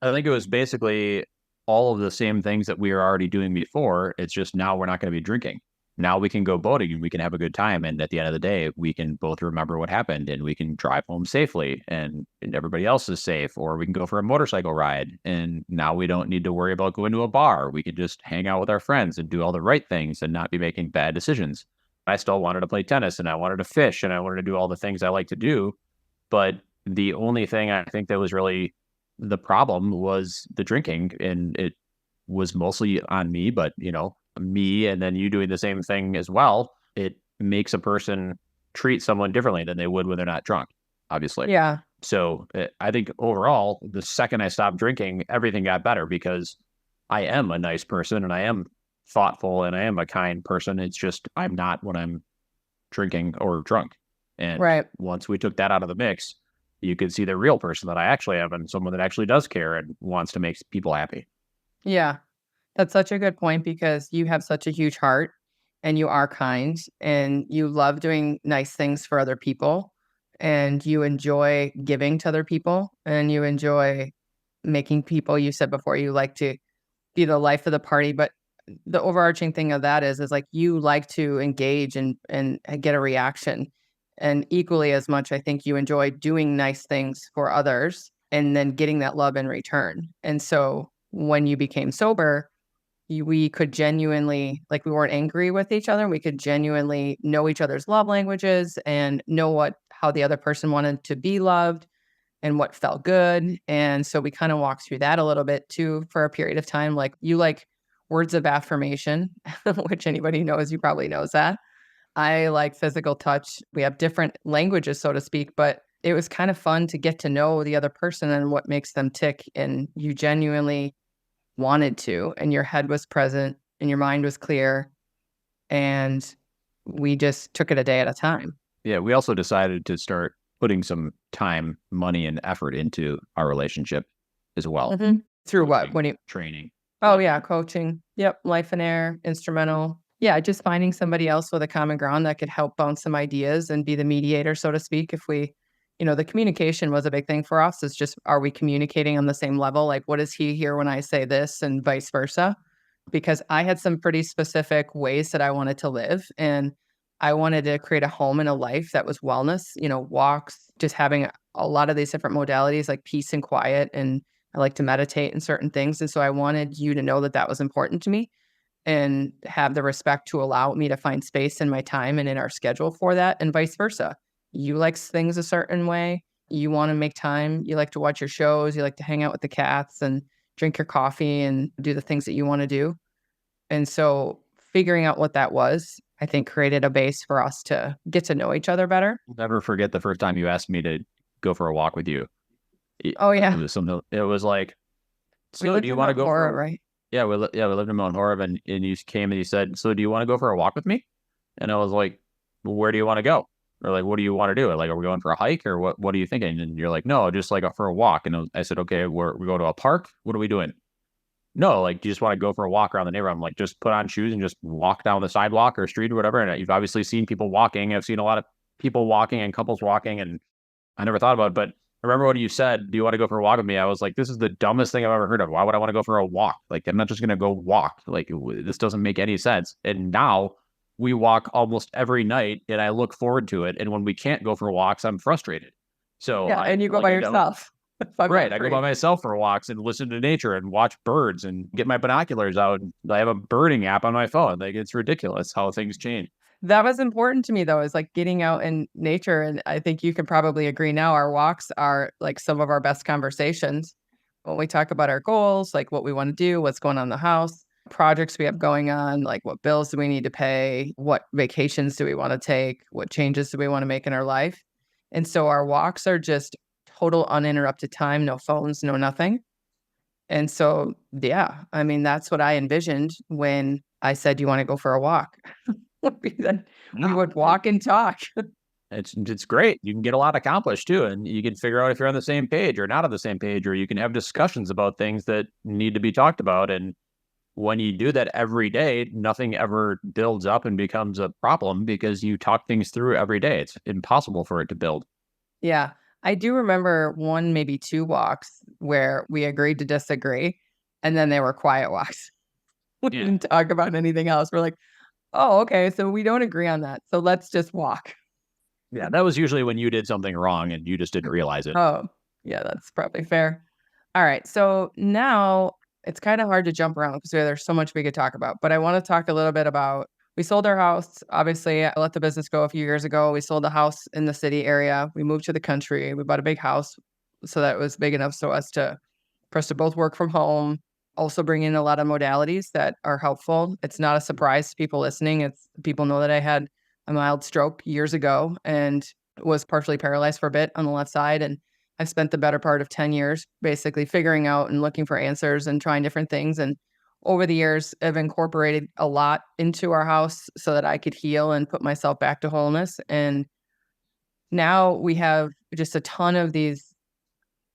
I think it was basically all of the same things that we were already doing before. It's just now we're not going to be drinking. Now we can go boating and we can have a good time. And at the end of the day, we can both remember what happened and we can drive home safely and everybody else is safe. Or we can go for a motorcycle ride. And now we don't need to worry about going to a bar. We can just hang out with our friends and do all the right things and not be making bad decisions. I still wanted to play tennis and I wanted to fish and I wanted to do all the things I like to do. But the only thing I think that was really the problem was the drinking, and it was mostly on me, but me and then you doing the same thing as well, it makes a person treat someone differently than they would when they're not drunk, obviously. Yeah. So I think overall, the second I stopped drinking, everything got better because I am a nice person and I am thoughtful and I am a kind person. It's just I'm not when I'm drinking or drunk. And Right. once we took that out of the mix, you could see the real person that I actually am and someone that actually does care and wants to make people happy. Yeah. That's such a good point because you have such a huge heart and you are kind and you love doing nice things for other people and you enjoy giving to other people and you enjoy making people, you said before, you like to be the life of the party. But the overarching thing of that is like you like to engage and get a reaction. And equally as much, I think you enjoy doing nice things for others and then getting that love in return. And so when you became sober, we could genuinely, like, we weren't angry with each other. We could genuinely know each other's love languages and know how the other person wanted to be loved and what felt good. And so we kind of walked through that a little bit too for a period of time. Like, you like words of affirmation, which anybody knows, you probably knows that. I like physical touch. We have different languages, so to speak, but it was kind of fun to get to know the other person and what makes them tick. And you genuinely wanted to, and your head was present and your mind was clear. And we just took it a day at a time. Yeah, we also decided to start putting some time, money, and effort into our relationship as well. Mm-hmm. Through what? Coaching, When you training. Oh yeah, coaching. Yep, Life and Air, instrumental. Yeah, just finding somebody else with a common ground that could help bounce some ideas and be the mediator, so to speak. If we, the communication was a big thing for us. It's just, are we communicating on the same level? Like, what does he hear when I say this and vice versa? Because I had some pretty specific ways that I wanted to live, and I wanted to create a home and a life that was wellness, walks, just having a lot of these different modalities like peace and quiet, and I like to meditate and certain things. And so I wanted you to know that that was important to me and have the respect to allow me to find space in my time and in our schedule for that, and vice versa. You like things a certain way. You want to make time. You like to watch your shows. You like to hang out with the cats and drink your coffee and do the things that you want to do. And so figuring out what that was, I think, created a base for us to get to know each other better. I'll never forget the first time you asked me to go for a walk with you. Oh yeah. It was like, so do you want to go for right? Yeah, we lived in Mount Horeb, and you came and you said, so do you want to go for a walk with me? And I was like, well, where do you want to go? Or like, what do you want to do? Like, are we going for a hike or what are you thinking? And you're like, no, just like for a walk. And I said, okay, we go to a park. What are we doing? No, like, you just want to go for a walk around the neighborhood. I'm like, just put on shoes and just walk down the sidewalk or street or whatever. And you've obviously seen people walking. I've seen a lot of people walking and couples walking, and I never thought about it, but I remember when you said, do you want to go for a walk with me? I was like, this is the dumbest thing I've ever heard of. Why would I want to go for a walk? Like, I'm not just going to go walk. Like, this doesn't make any sense. And now we walk almost every night, and I look forward to it. And when we can't go for walks, I'm frustrated. So yeah, and you go by yourself. Right. I go by myself for walks and listen to nature and watch birds and get my binoculars out. I have a birding app on my phone. Like, it's ridiculous how things change. That was important to me, though, is like getting out in nature. And I think you can probably agree now, our walks are like some of our best conversations when we talk about our goals, like what we want to do, what's going on in the house, projects we have going on, like what bills do we need to pay, what vacations do we want to take, what changes do we want to make in our life. And so our walks are just total uninterrupted time, no phones, no nothing. And so, yeah, I mean, that's what I envisioned when I said, do you want to go for a walk? Then we would walk and talk. It's great. You can get a lot accomplished too, and you can figure out if you're on the same page or not on the same page, or you can have discussions about things that need to be talked about. And when you do that every day, nothing ever builds up and becomes a problem because you talk things through every day. It's impossible for it to build. Yeah. I do remember one, maybe two walks where we agreed to disagree, and then they were quiet walks. We didn't talk about anything else. We're like, oh, okay, so we don't agree on that. So let's just walk. Yeah, that was usually when you did something wrong and you just didn't realize it. Oh, yeah, that's probably fair. All right. So now it's kind of hard to jump around because there's so much we could talk about. But I want to talk a little bit about, we sold our house. Obviously, I let the business go a few years ago. We sold the house in the city area. We moved to the country. We bought a big house so that it was big enough for us to both work from home, also bring in a lot of modalities that are helpful. It's not a surprise to people listening. It's people know that I had a mild stroke years ago and was partially paralyzed for a bit on the left side. And I spent the better part of 10 years basically figuring out and looking for answers and trying different things. And over the years, I've incorporated a lot into our house so that I could heal and put myself back to wholeness. And now we have just a ton of these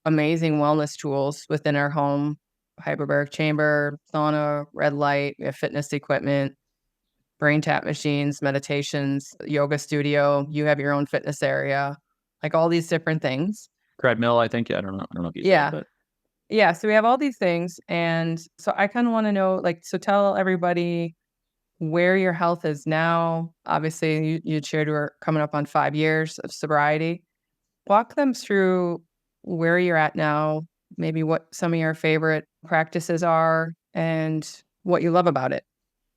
amazing wellness tools within our home: hyperbaric chamber, sauna, red light, we have fitness equipment. brain tap machines, meditations, yoga studio. You have your own fitness area, like all these different things. Treadmill, I think. I don't know. I don't know if you said, Yeah. but Yeah. So we have all these things. And so I kind of want to know, like, so tell everybody where your health is now. Obviously, you shared we're coming up on 5 years of sobriety. Walk them through where you're at now, maybe what some of your favorite practices are and what you love about it.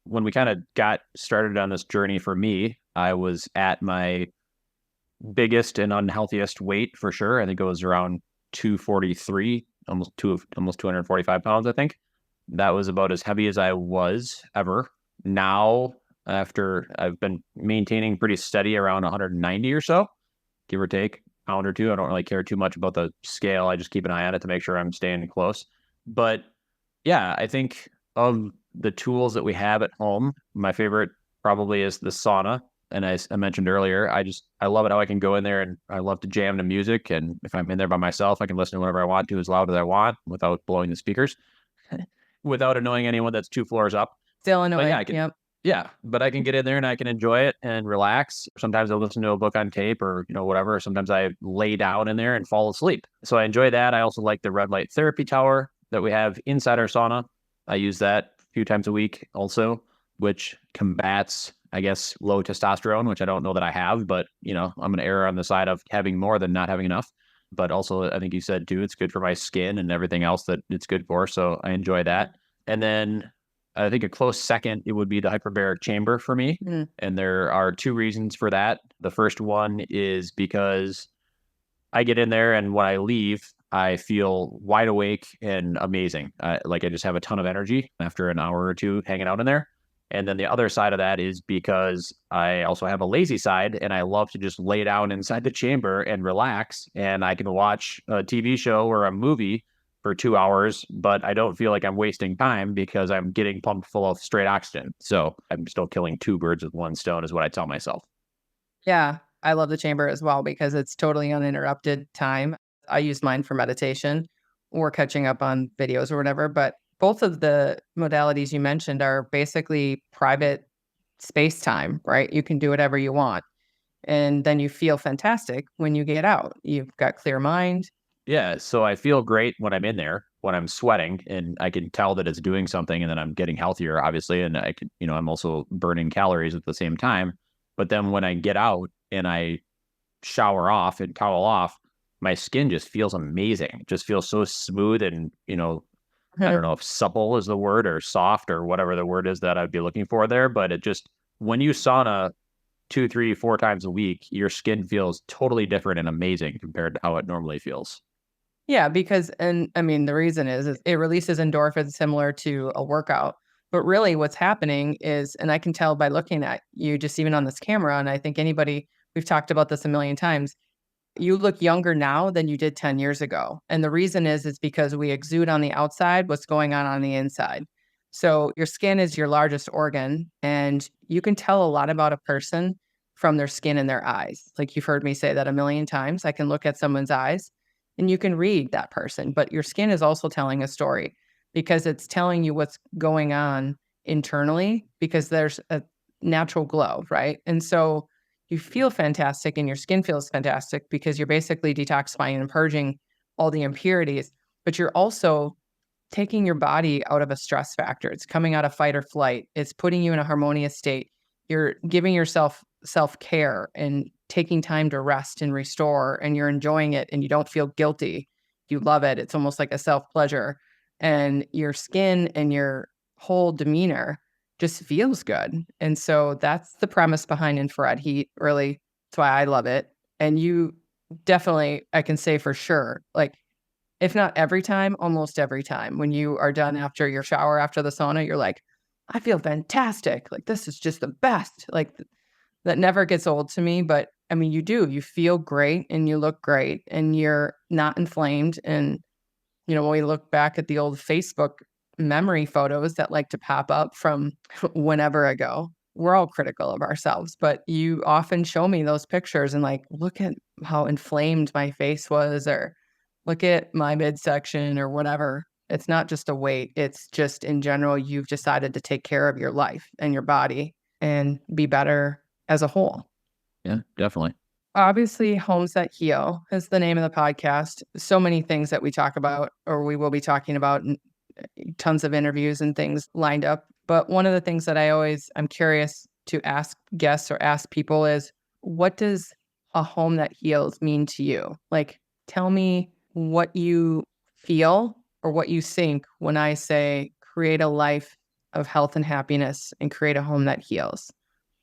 when we kind of got started on this journey for me, I was at my biggest and unhealthiest weight for sure. I think it was around 243, almost 245 pounds, I think. That was about as heavy as I was ever. Now, after I've been maintaining pretty steady around 190 or so, give or take pound or two. I don't really care too much about the scale. I just keep an eye on it to make sure I'm staying close. But yeah, I think of the tools that we have at home, my favorite probably is the sauna. And as I mentioned earlier, I love it how I can go in there and I love to jam to music. And if I'm in there by myself, I can listen to whatever I want to as loud as I want without blowing the speakers, without annoying anyone that's 2 floors up. Still But yeah, annoyed. I can, Yep. yeah, but I can get in there and I can enjoy it and relax. Sometimes I'll listen to a book on tape or, whatever. Sometimes I lay down in there and fall asleep. So I enjoy that. I also like the red light therapy tower that we have inside our sauna. I use that a few times a week also, which combats, I guess, low testosterone, which I don't know that I have, but, I'm going to err on the side of having more than not having enough. But also, I think you said too, it's good for my skin and everything else that it's good for. So I enjoy that. And then I think a close second, it would be the hyperbaric chamber for me. Mm. And there are two reasons for that. The first one is because I get in there and when I leave, I feel wide awake and amazing. Like I just have a ton of energy after an hour or two hanging out in there. And then the other side of that is because I also have a lazy side and I love to just lay down inside the chamber and relax. And I can watch a TV show or a movie for 2 hours, but I don't feel like I'm wasting time because I'm getting pumped full of straight oxygen. So I'm still killing two birds with one stone, is what I tell myself. Yeah. I love the chamber as well because it's totally uninterrupted time. I use mine for meditation or catching up on videos or whatever. But both of the modalities you mentioned are basically private space time, right? You can do whatever you want. And then you feel fantastic when you get out. You've got clear mind. Yeah, so I feel great when I'm in there, when I'm sweating, and I can tell that it's doing something, and then I'm getting healthier, obviously, and I can, I'm also burning calories at the same time. But then when I get out and I shower off and towel off, my skin just feels amazing. It just feels so smooth and, I don't know if supple is the word or soft or whatever the word is that I'd be looking for there, but it just when you sauna 2, 3, 4 times a week, your skin feels totally different and amazing compared to how it normally feels. Yeah, because and I mean, the reason is it releases endorphins similar to a workout. But really what's happening is, and I can tell by looking at you just even on this camera, and I think anybody, we've talked about this a million times, you look younger now than you did 10 years ago. And the reason is because we exude on the outside what's going on the inside. So your skin is your largest organ, and you can tell a lot about a person from their skin and their eyes. Like you've heard me say that a million times. I can look at someone's eyes and you can read that person, but your skin is also telling a story because it's telling you what's going on internally because there's a natural glow, right? And so you feel fantastic and your skin feels fantastic because you're basically detoxifying and purging all the impurities, but you're also taking your body out of a stress factor. It's coming out of fight or flight. It's putting you in a harmonious state. You're giving yourself self-care and taking time to rest and restore, and you're enjoying it and you don't feel guilty. You love it. It's almost like a self-pleasure. And your skin and your whole demeanor just feels good. And so that's the premise behind infrared heat, really. That's why I love it. And you definitely, I can say for sure, like if not every time, almost every time when you are done after your shower, after the sauna, you're like, I feel fantastic. Like this is just the best. Like that never gets old to me. But I mean, you do, you feel great and you look great and you're not inflamed. And, when we look back at the old Facebook memory photos that like to pop up from whenever ago, we're all critical of ourselves, but you often show me those pictures and like, look at how inflamed my face was, or look at my midsection or whatever. It's not just a weight. It's just in general, you've decided to take care of your life and your body. and be better as a whole. Yeah, definitely. Obviously, Homes That Heal is the name of the podcast. So many things that we talk about, or we will be talking about, and tons of interviews and things lined up. But one of the things that I'm curious to ask guests or ask people is, what does a home that heals mean to you? Like, tell me what you feel or what you think when I say create a life of health and happiness and create a home that heals.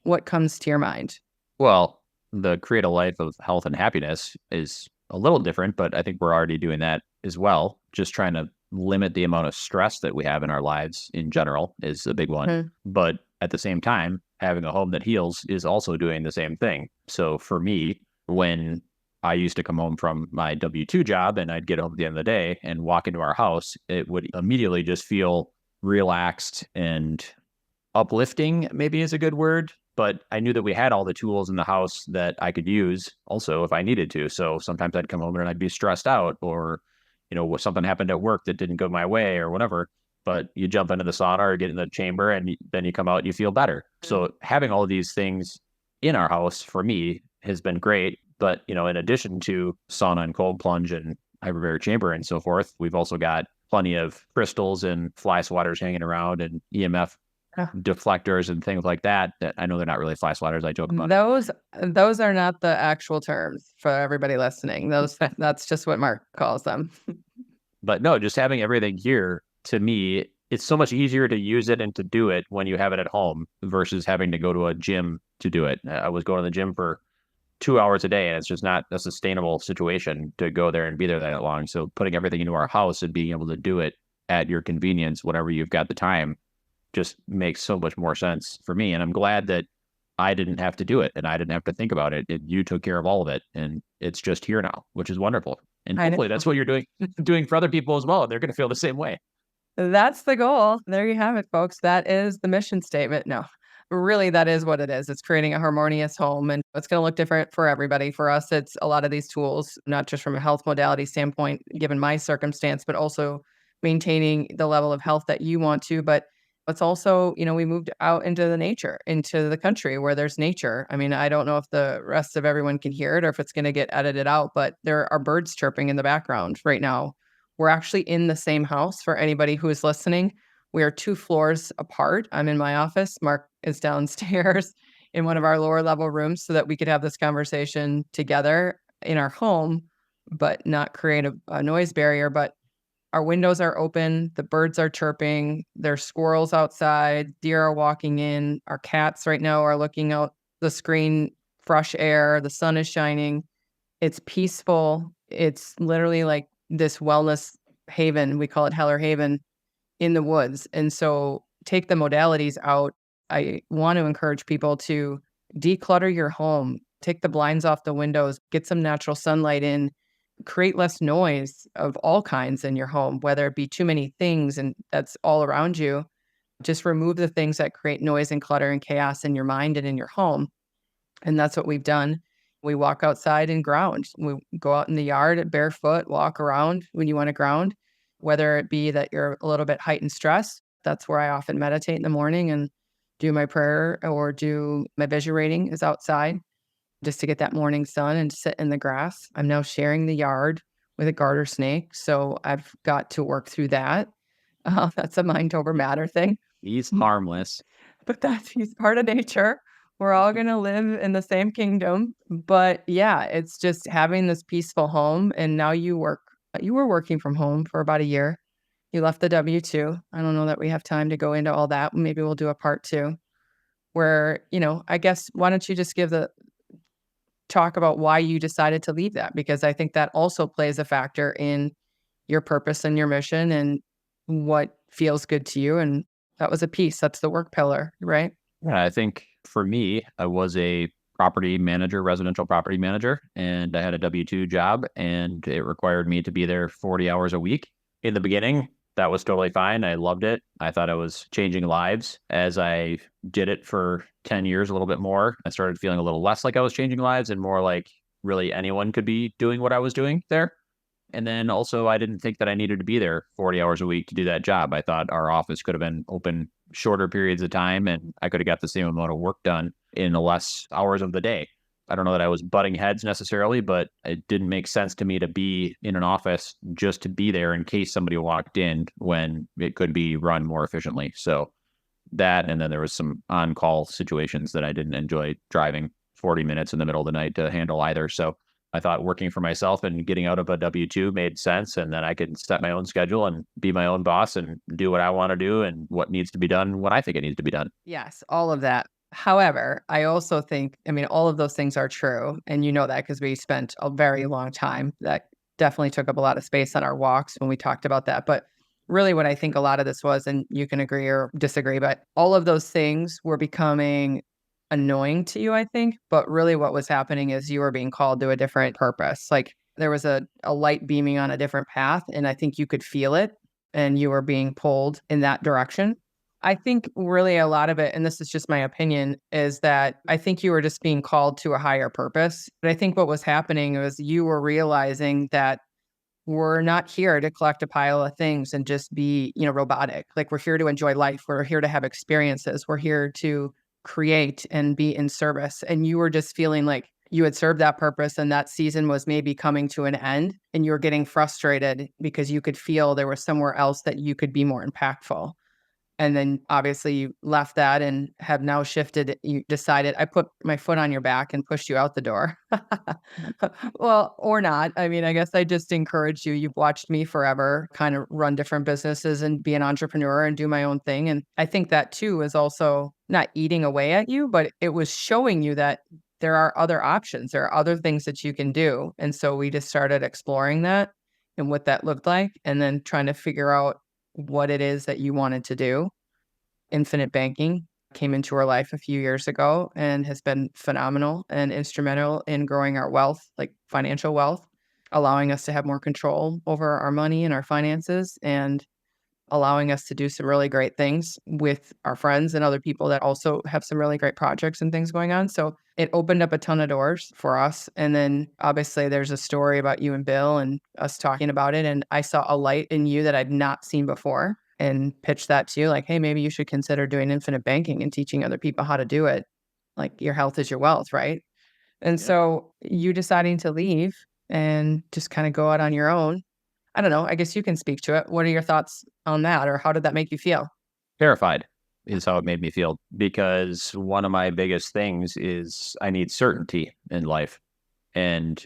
What comes to your mind? Well, the create a life of health and happiness is a little different, but I think we're already doing that as well. Just trying to limit the amount of stress that we have in our lives in general is a big one. Mhm. But at the same time, having a home that heals is also doing the same thing. So for me, when I used to come home from my W-2 job and I'd get home at the end of the day and walk into our house, it would immediately just feel relaxed and uplifting, maybe is a good word. But I knew that we had all the tools in the house that I could use also if I needed to. So sometimes I'd come home and I'd be stressed out, or, something happened at work that didn't go my way or whatever. But you jump into the sauna or get in the chamber and then you come out and you feel better. So having all of these things in our house for me has been great. But, in addition to sauna and cold plunge and hyperbaric chamber and so forth, we've also got plenty of crystals and fly swatters hanging around and EMF Yeah. deflectors and things like that. That I know they're not really fly swatters. I joke about. Those are not the actual terms for everybody listening. That's just what Mark calls them. But no, just having everything here, to me, it's so much easier to use it and to do it when you have it at home versus having to go to a gym to do it. I was going to the gym for 2 hours a day, and it's just not a sustainable situation to go there and be there that long. So putting everything into our house and being able to do it at your convenience whenever you've got the time just makes so much more sense for me. And I'm glad that I didn't have to do it and I didn't have to think about it. You took care of all of it, and it's just here now, which is wonderful. And I know. hopefully that's what you're doing for other people as well. And they're going to feel the same way. That's the goal. There you have it, folks. That is the mission statement. No, really, that is what it is. It's creating a harmonious home, and it's going to look different for everybody. For us, it's a lot of these tools, not just from a health modality standpoint, given my circumstance, but also maintaining the level of health that you want to. But it's also, we moved out into the nature, into the country where there's nature. I mean, I don't know if the rest of everyone can hear it or if it's going to get edited out, but there are birds chirping in the background right now. We're actually in the same house for anybody who is listening. We are 2 floors apart. I'm in my office. Mark is downstairs in one of our lower level rooms so that we could have this conversation together in our home, but not create a noise barrier. But our windows are open. The birds are chirping. There's squirrels outside. Deer are walking in. Our cats right now are looking out the screen, fresh air. The sun is shining. It's peaceful. It's literally like this wellness haven. We call it Heller Haven in the woods. And so take the modalities out. I want to encourage people to declutter your home, take the blinds off the windows, get some natural sunlight in, create less noise of all kinds in your home, whether it be too many things and that's all around you. Just remove the things that create noise and clutter and chaos in your mind and in your home. And that's what we've done. We walk outside and ground. We go out in the yard barefoot, walk around when you want to ground, whether it be that you're a little bit heightened stress. That's where I often meditate in the morning and do my prayer or do my vision rating is outside just to get that morning sun and sit in the grass. I'm now sharing the yard with a garter snake. So I've got to work through that. That's a mind over matter thing. He's harmless. But he's part of nature. We're all going to live in the same kingdom. But yeah, it's just having this peaceful home. And now you were working from home for about a year. You left the W-2. I don't know that we have time to go into all that. Maybe we'll do a part 2 where, I guess, why don't you just talk about why you decided to leave that? Because I think that also plays a factor in your purpose and your mission and what feels good to you. And that was a piece. That's the work pillar, right? Yeah, I think for me, I was a property manager, residential property manager, and I had a W-2 job, and it required me to be there 40 hours a week. In the beginning, that was totally fine. I loved it. I thought I was changing lives. As I did it for 10 years, a little bit more, I started feeling a little less like I was changing lives and more like really anyone could be doing what I was doing there. And then also, I didn't think that I needed to be there 40 hours a week to do that job. I thought our office could have been open shorter periods of time, and I could have got the same amount of work done in less hours of the day. I don't know that I was butting heads necessarily, but it didn't make sense to me to be in an office just to be there in case somebody walked in when it could be run more efficiently. So that, and then there was some on-call situations that I didn't enjoy driving 40 minutes in the middle of the night to handle either. So I thought working for myself and getting out of a W-2 made sense. And then I could set my own schedule and be my own boss and do what I want to do and what needs to be done when I think it needs to be done. Yes, all of that. However, I also think, I mean, all of those things are true. And you know that because we spent a very long time. That definitely took up a lot of space on our walks when we talked about that. But really, what I think a lot of this was, and you can agree or disagree, but all of those things were becoming annoying to you, I think. But really, what was happening is you were being called to a different purpose. Like there was a light beaming on a different path. And I think you could feel it and you were being pulled in that direction. I think really a lot of it, and this is just my opinion, is that I think you were just being called to a higher purpose. But I think what was happening was you were realizing that we're not here to collect a pile of things and just be, robotic. Like we're here to enjoy life. We're here to have experiences. We're here to create and be in service. And you were just feeling like you had served that purpose and that season was maybe coming to an end and you were getting frustrated because you could feel there was somewhere else that you could be more impactful. And then obviously you left that and have now shifted. You decided I put my foot on your back and pushed you out the door. Well, or not. I mean, I guess I just encouraged you. You've watched me forever kind of run different businesses and be an entrepreneur and do my own thing. And I think that too is also not eating away at you, but it was showing you that there are other options. There are other things that you can do. And so we just started exploring that and what that looked like and then trying to figure out what it is that you wanted to do. Infinite banking came into our life a few years ago and has been phenomenal and instrumental in growing our wealth, like financial wealth, allowing us to have more control over our money and our finances and allowing us to do some really great things with our friends and other people that also have some really great projects and things going on. So it opened up a ton of doors for us. And then obviously there's a story about you and Bill and us talking about it. And I saw a light in you that I'd not seen before and pitched that to you like, hey, maybe you should consider doing infinite banking and teaching other people how to do it. Like your health is your wealth, right? And so you deciding to leave and just kind of go out on your own. I don't know. I guess you can speak to it. What are your thoughts on that, or how did that make you feel? Terrified is how it made me feel because one of my biggest things is I need certainty in life. And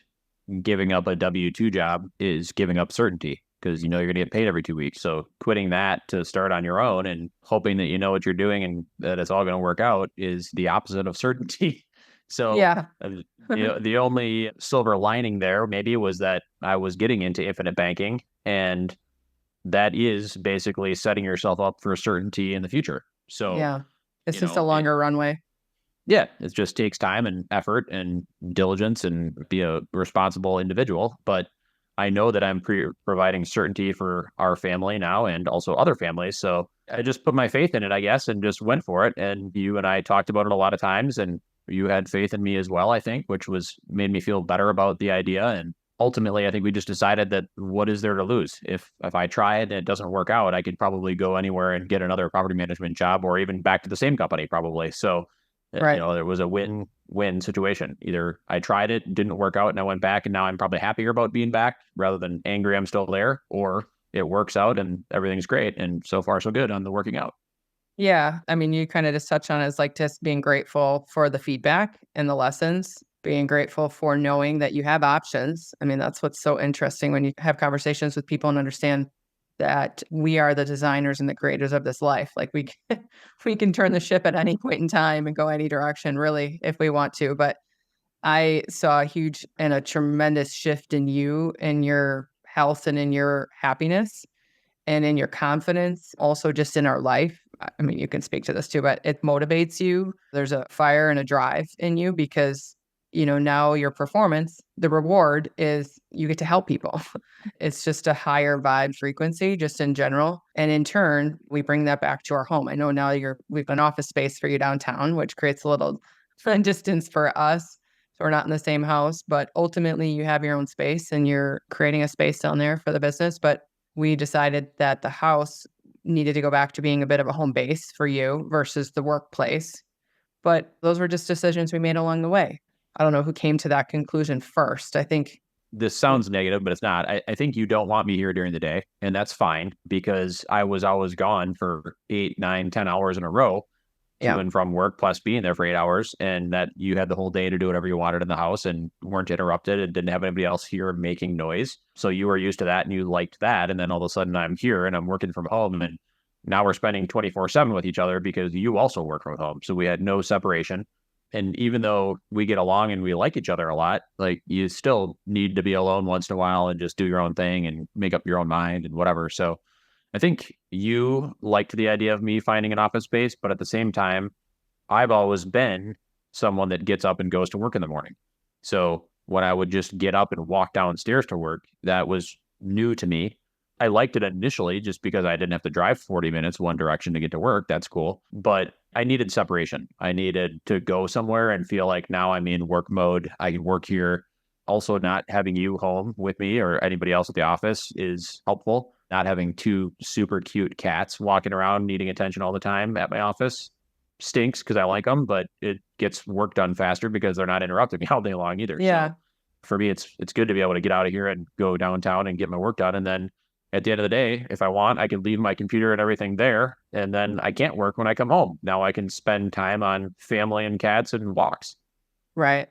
giving up a W-2 job is giving up certainty because you're going to get paid every 2 weeks. So quitting that to start on your own and hoping that you know what you're doing and that it's all going to work out is the opposite of certainty. So Yeah. the only silver lining there maybe was that I was getting into infinite banking, and that is basically setting yourself up for certainty in the future. So Yeah. It's just a longer runway. yeah, it just takes time and effort and diligence and be a responsible individual. But I know that I'm providing certainty for our family now and also other families. So I just put my faith in it, I guess, and just went for it. And you and I talked about it a lot of times, and you had faith in me as well, I think, which was made me feel better about the idea. And ultimately, I think we just decided that what is there to lose? If I try it and it doesn't work out, I could probably go anywhere and get another property management job or even back to the same company probably. So, Right. there was a win-win situation. Either I tried it, didn't work out, and I went back, and now I'm probably happier about being back rather than angry I'm still there, or it works out and everything's great. And so far, so good on the working out. Yeah. I mean, you kind of just touched on it as like just being grateful for the feedback and the lessons, being grateful for knowing that you have options. I mean, that's what's so interesting when you have conversations with people and understand that we are the designers and the creators of this life. Like we can turn the ship at any point in time and go any direction really if we want to. But I saw a huge and a tremendous shift in you and your health and in your happiness and in your confidence, also just in our life. I mean, you can speak to this too, but it motivates you. There's a fire and a drive in you because, now your performance, the reward is you get to help people. It's just a higher vibe frequency just in general. And in turn, we bring that back to our home. I know now we've an office space for you downtown, which creates a little distance for us. So we're not in the same house, but ultimately you have your own space and you're creating a space down there for the business. But we decided that the house needed to go back to being a bit of a home base for you versus the workplace. But those were just decisions we made along the way. I don't know who came to that conclusion first. I think, This sounds negative, but it's not. I think you don't want me here during the day, and that's fine because I was always gone for 8, 9, 10 hours in a row to yeah, and from work, plus being there for 8 hours, and that you had the whole day to do whatever you wanted in the house and weren't interrupted and didn't have anybody else here making noise. So you were used to that and you liked that. And then all of a sudden I'm here and I'm working from home, and now we're spending 24/7 with each other because you also work from home. So we had no separation. And even though we get along and we like each other a lot, like you still need to be alone once in a while and just do your own thing and make up your own mind and whatever. So I think you liked the idea of me finding an office space, but at the same time, I've always been someone that gets up and goes to work in the morning. So when I would just get up and walk downstairs to work, that was new to me. I liked it initially just because I didn't have to drive 40 minutes one direction to get to work. That's cool. But I needed separation. I needed to go somewhere and feel like now I'm in work mode. I can work here. Also, not having you home with me or anybody else at the office is helpful. Not having two super cute cats walking around needing attention all the time at my office stinks because I like them, but it gets work done faster because they're not interrupting me all day long either. yeah, So for me, it's good to be able to get out of here and go downtown and get my work done. And then at the end of the day, if I want, I can leave my computer and everything there. And then I can't work when I come home. Now I can spend time on family and cats and walks. right.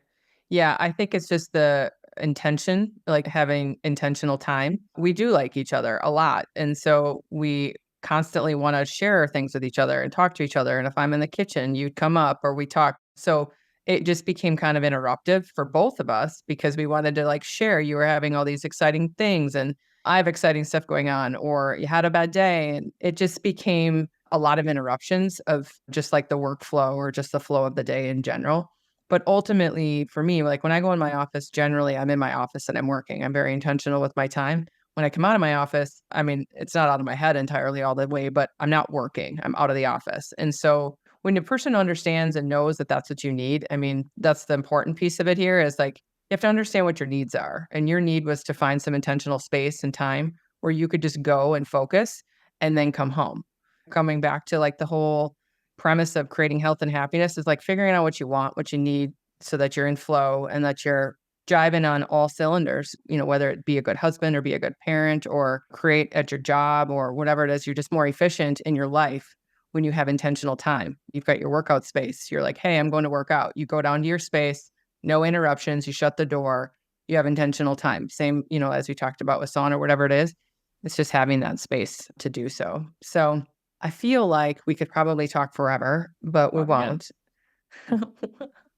Yeah, I think it's just the intention, like having intentional time. We do like each other a lot. And so we constantly want to share things with each other and talk to each other. And if I'm in the kitchen, you'd come up or we talk. So it just became kind of interruptive for both of us because we wanted to like share. You were having all these exciting things and I have exciting stuff going on, or you had a bad day. And it just became a lot of interruptions of just like the workflow or just the flow of the day in general. But ultimately, for me, like when I go in my office, generally I'm in my office and I'm working. I'm very intentional with my time. When I come out of my office, I mean, it's not out of my head entirely all the way, but I'm not working. I'm out of the office. And so when a person understands and knows that that's what you need, I mean, that's the important piece of it here is like, you have to understand what your needs are. And your need was to find some intentional space and time where you could just go and focus and then come home. Coming back to like the whole premise of creating health and happiness is like figuring out what you want, what you need so that you're in flow and that you're driving on all cylinders, you know, whether it be a good husband or be a good parent or create at your job or whatever it is, you're just more efficient in your life when you have intentional time. You've got your workout space. You're like, hey, I'm going to work out. You go down to your space, no interruptions. You shut the door. You have intentional time. Same, you know, as we talked about with sauna or whatever it is. It's just having that space to do so. So I feel like we could probably talk forever, but we Yeah. won't.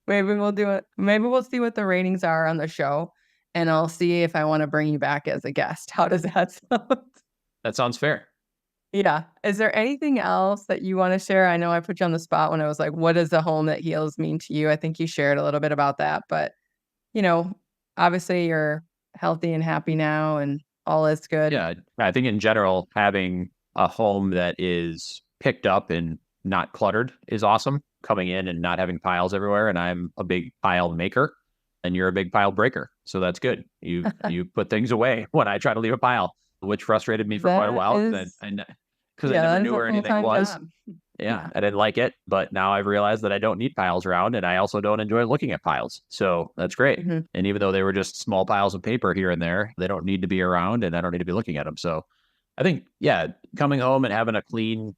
Maybe we'll do it. Maybe we'll see what the ratings are on the show, and I'll see if I want to bring you back as a guest. How does that sound? That sounds fair. Yeah. Is there anything else that you want to share? I know I put you on the spot when I was like, what does a home that heals mean to you? I think you shared a little bit about that, but you know, obviously you're healthy and happy now and all is good. Yeah. I think in general, having a home that is picked up and not cluttered is awesome. Coming in and not having piles everywhere. And I'm a big pile maker and you're a big pile breaker. So that's good. You put things away when I try to leave a pile, which frustrated me for quite a That while is, because I yeah, never that is knew a where anything full-time was. job. Yeah, Yeah. I didn't like it, but now I've realized that I don't need piles around and I also don't enjoy looking at piles. So that's great. Mhm. And even though they were just small piles of paper here and there, they don't need to be around and I don't need to be looking at them. So I think, yeah, coming home and having a clean,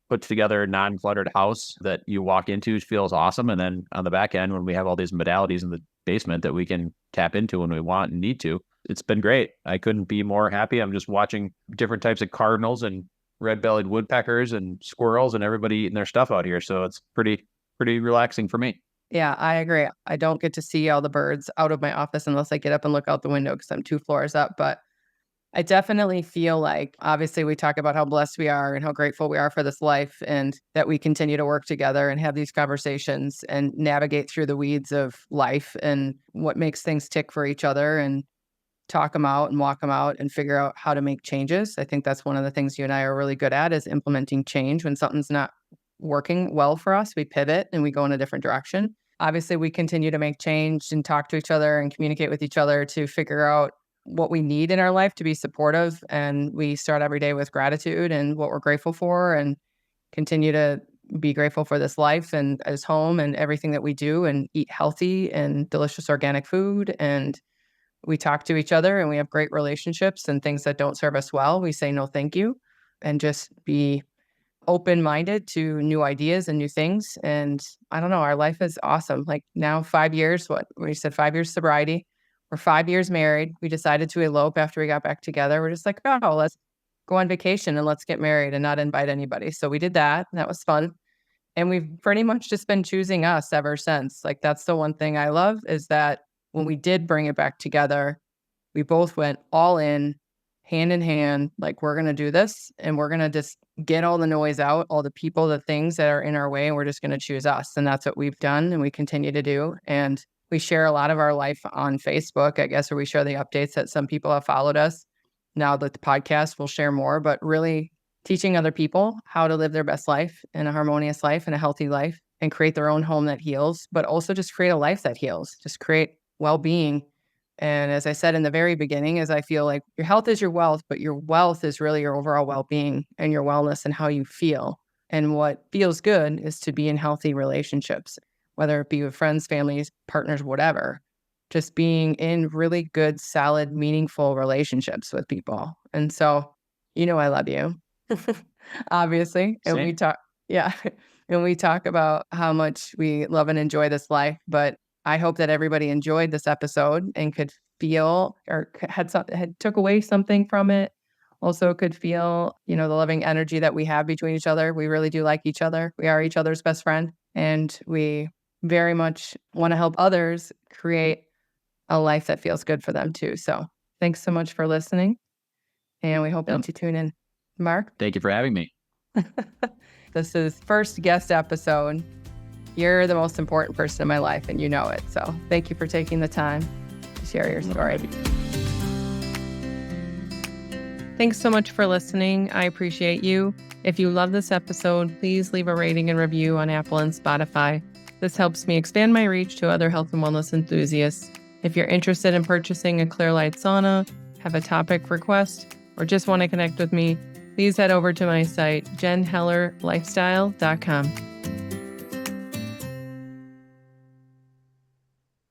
put together, non-cluttered house that you walk into feels awesome. And then on the back end, when we have all these modalities in the basement that we can tap into when we want and need to, it's been great. I couldn't be more happy. I'm just watching different types of cardinals and red-bellied woodpeckers and squirrels and everybody eating their stuff out here. So it's pretty relaxing for me. Yeah, I agree. I don't get to see all the birds out of my office unless I get up and look out the window because I'm 2 floors up. But I definitely feel like, obviously, we talk about how blessed we are and how grateful we are for this life and that we continue to work together and have these conversations and navigate through the weeds of life and what makes things tick for each other and talk them out and walk them out and figure out how to make changes. I think that's one of the things you and I are really good at is implementing change. When something's not working well for us, we pivot and we go in a different direction. Obviously, we continue to make change and talk to each other and communicate with each other to figure out what we need in our life to be supportive. And we start every day with gratitude and what we're grateful for, and continue to be grateful for this life and as home and everything that we do, and eat healthy and delicious organic food. And we talk to each other, and we have great relationships, and things that don't serve us well, we say no thank you, and just be open-minded to new ideas and new things. And I don't know, our life is awesome. Like now 5 years, what we said, 5 years sobriety. We're 5 years married. We decided to elope after we got back together. We're just like, oh, let's go on vacation and let's get married and not invite anybody. So we did that. And that was fun. And we've pretty much just been choosing us ever since. Like that's the one thing I love, is that when we did bring it back together, we both went all in hand, like we're going to do this, and we're going to just get all the noise out, all the people, the things that are in our way, and we're just going to choose us. And that's what we've done, and we continue to do. And we share a lot of our life on Facebook, I guess, where we share the updates that some people have followed us. Now that the podcast will share more, but really teaching other people how to live their best life and a harmonious life and a healthy life, and create their own home that heals, but also just create a life that heals, just create well-being. And as I said in the very beginning, is I feel like your health is your wealth, but your wealth is really your overall well-being and your wellness and how you feel. And what feels good is to be in healthy relationships, whether it be with friends, families, partners, whatever. Just being in really good, solid, meaningful relationships with people. And so, I love you, obviously. And Same. we talk, yeah. And we talk about how much we love and enjoy this life, but I hope that everybody enjoyed this episode and could feel, or had took away something from it. Also could feel, the loving energy that we have between each other. We really do like each other. We are each other's best friend, and we very much want to help others create a life that feels good for them too. So thanks so much for listening, and we hope that you tune in. Mark? Thank you for having me. This is first guest episode. You're the most important person in my life, and you know it. So thank you for taking the time to share your story. Thanks so much for listening. I appreciate you. If you love this episode, please leave a rating and review on Apple and Spotify. This helps me expand my reach to other health and wellness enthusiasts. If you're interested in purchasing a clear light sauna, have a topic request, or just want to connect with me, please head over to my site, jenhellerlifestyle.com.